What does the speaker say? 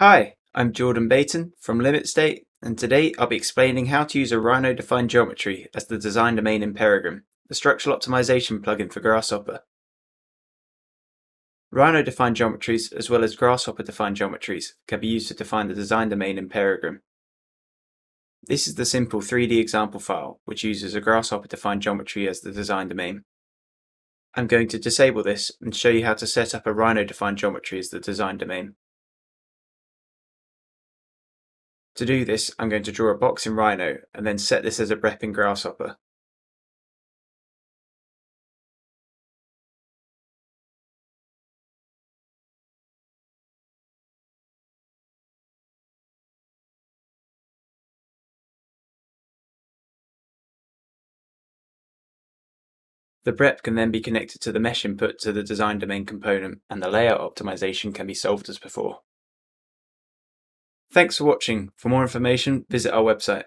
Hi, I'm Jordan Bayton from Limit State, and today I'll be explaining how to use a Rhino-defined geometry as the design domain in Peregrine, the structural optimization plugin for Grasshopper. Rhino-defined geometries, as well as Grasshopper-defined geometries, can be used to define the design domain in Peregrine. This is the simple 3D example file, which uses a Grasshopper-defined geometry as the design domain. I'm going to disable this and show you how to set up a Rhino-defined geometry as the design domain. To do this, I'm going to draw a box in Rhino and then set this as a rep in Grasshopper. The rep can then be connected to the mesh input to the design domain component, and the layout optimization can be solved as before. Thanks for watching. For more information, visit our website.